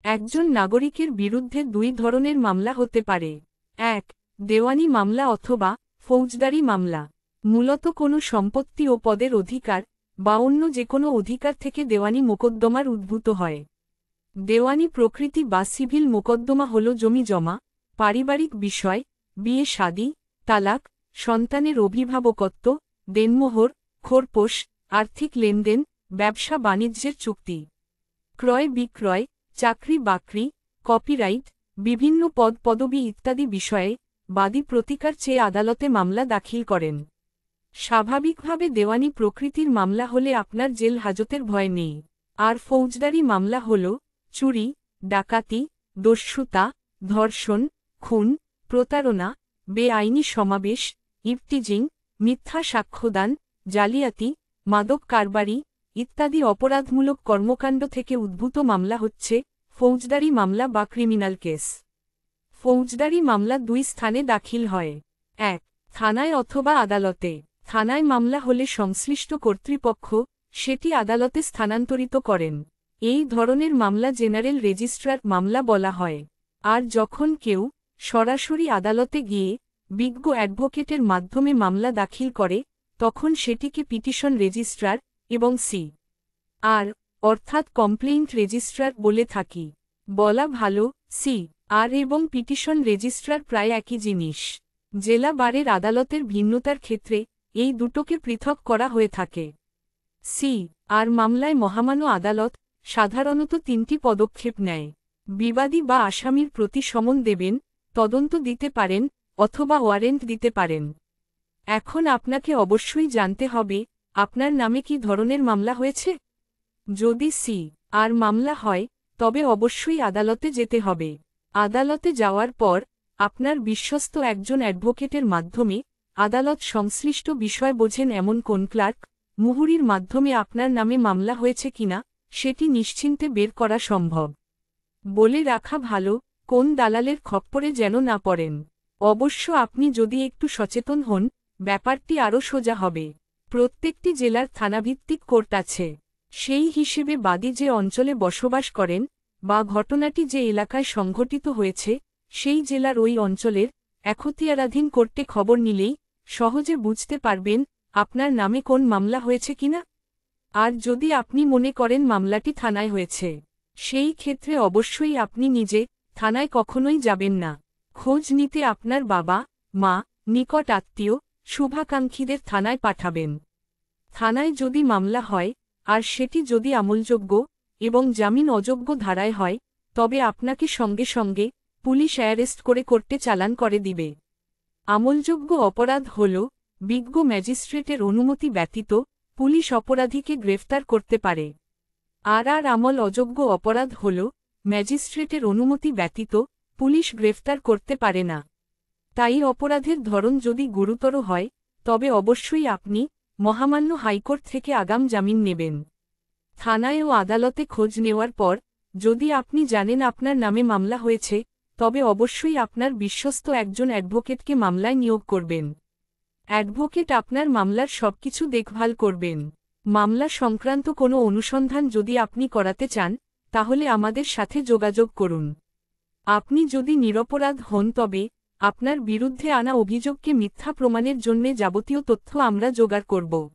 একজন নাগরিকের বিরুদ্ধে দুই ধরনের মামলা হতে পারে। এক, দেওয়ানি মামলা অথবা ফৌজদারি মামলা। মূলত কোনো সম্পত্তি ও পদের অধিকার বা অন্য যে কোনো অধিকার থেকে দেওয়ানি মোকদ্দমার উদ্ভূত হয়। দেওয়ানি প্রকৃতি বা সিভিল মোকদ্দমা হল জমি জমা, পারিবারিক বিষয়, বিয়ে শাদী, তালাক, সন্তানের অভিভাবকত্ব, দেনমোহর, খোরপোশ, আর্থিক লেনদেন, ব্যবসা বাণিজ্যের চুক্তি, ক্রয় বিক্রয়, চাকরি বাকরি, কপিরাইট, বিভিন্ন পদ পদবি ইত্যাদি বিষয়ে বাদী প্রতিকার চেয়ে আদালতে মামলা দাখিল করেন। স্বাভাবিকভাবে দেওয়ানি প্রকৃতির মামলা হলে আপনার জেল হাজতের ভয় নেই। আর ফৌজদারি মামলা হল চুরি, ডাকাতি, দস্যুতা, ধর্ষণ, খুন, প্রতারণা, বেআইনি সমাবেশ, ইফটিজিং, মিথ্যা সাক্ষ্যদান, জালিয়াতি, মাদক কারবারি ইত্যাদি অপরাধমূলক কর্মকাণ্ড থেকে উদ্ভূত মামলা হচ্ছে ফৌজদারি মামলা বা ক্রিমিনাল কেস। ফৌজদারি মামলা দুই স্থানে দাখিল হয়। এক, থানায় অথবা আদালতে। থানায় মামলা হলে সংশ্লিষ্ট কর্তৃপক্ষ সেটি আদালতে স্থানান্তরিত করেন। এই ধরনের মামলা জেনারেল রেজিস্ট্রার মামলা বলা হয়। আর যখন কেউ সরাসরি আদালতে গিয়ে বিজ্ঞ অ্যাডভোকেটের মাধ্যমে মামলা দাখিল করে তখন সেটিকে পিটিশন রেজিস্ট্রার এবং আর অর্থাৎ কমপ্লেইন্ট রেজিস্ট্রার বলে থাকি। বলা ভালো, আর এবং পিটিশন রেজিস্ট্রার প্রায় একই জিনিস। জেলা বারের আদালতের ভিন্নতার ক্ষেত্রে এই দুটোকে পৃথক করা হয়ে থাকে। আর মামলায় মহামান্য আদালত সাধারণত তিনটি পদক্ষেপ নেয়। বিবাদী বা আসামির প্রতি সমন দেবেন, তদন্ত দিতে পারেন অথবা ওয়ারেন্ট দিতে পারেন। এখন আপনাকে অবশ্যই জানতে হবে আপনার নামে কি ধরনের মামলা হয়েছে। যদি আর মামলা হয় তবে অবশ্যই আদালতে যেতে হবে। আদালতে যাওয়ার পর আপনার বিশ্বস্ত একজন অ্যাডভোকেটের মাধ্যমে আদালত সংশ্লিষ্ট বিষয় বোঝেন এমন কোন ক্লার্ক মুহুরির মাধ্যমে আপনার নামে মামলা হয়েছে কিনা সেটি নিশ্চিন্তে বের করা সম্ভব। বলে রাখা ভালো, কোন দালালের খপ্পরে যেন না পড়েন। অবশ্য আপনি যদি একটু সচেতন হন ব্যাপারটি আরও সোজা হবে। প্রত্যেকটি জেলার থানাভিত্তিক কোর্ট আছে। সেই হিসেবে বাদী যে অঞ্চলে বসবাস করেন বা ঘটনাটি যে এলাকায় সংঘটিত হয়েছে সেই জেলার ওই অঞ্চলের এখতিয়ারাধীন কোর্টে খবর নিলেই সহজে বুঝতে পারবেন আপনার নামে কোন মামলা হয়েছে কিনা। আর যদি আপনি মনে করেন মামলাটি থানায় হয়েছে, সেই ক্ষেত্রে অবশ্যই আপনি নিজে থানায় কখনোই যাবেন না। খোঁজ নিতে আপনার বাবা, মা, নিকট আত্মীয়, শুভাকাঙ্ক্ষীদের থানায় পাঠাবেন। থানায় যদি মামলা হয় আর সেটি যদি আমলযোগ্য এবং জামিন অযোগ্য ধারায় হয় তবে আপনাকে সঙ্গে সঙ্গে পুলিশ অ্যারেস্ট করে কোর্টে চালান করে দিবে। আমলযোগ্য অপরাধ হল বিজ্ঞ ম্যাজিস্ট্রেটের অনুমতি ব্যতীত পুলিশ অপরাধীকে গ্রেফতার করতে পারে। আর আমল অযোগ্য অপরাধ হল ম্যাজিস্ট্রেটের অনুমতি ব্যতীত পুলিশ গ্রেফতার করতে পারে না। তাই অপরাধের ধরন যদি গুরুতর হয় তবে অবশ্যই আপনি মহামান্য হাইকোর্ট থেকে আগাম জামিন নেবেন। থানায় ও আদালতে খোঁজ নেওয়ার পর যদি আপনি জানেন আপনার নামে মামলা হয়েছে তবে অবশ্যই আপনার বিশ্বস্ত একজন অ্যাডভোকেটকে মামলায় নিয়োগ করবেন। অ্যাডভোকেট আপনার মামলার সবকিছু দেখভাল করবেন। মামলা সংক্রান্ত কোনো অনুসন্ধান যদি আপনি করাতে চান তাহলে আমাদের সাথে যোগাযোগ করুন। আপনি যদি নিরপরাধ হন তবে আপনার বিরুদ্ধে আনা অভিযোগকে মিথ্যা প্রমাণের জন্যে যাবতীয় তথ্য আমরা জোগাড় করব।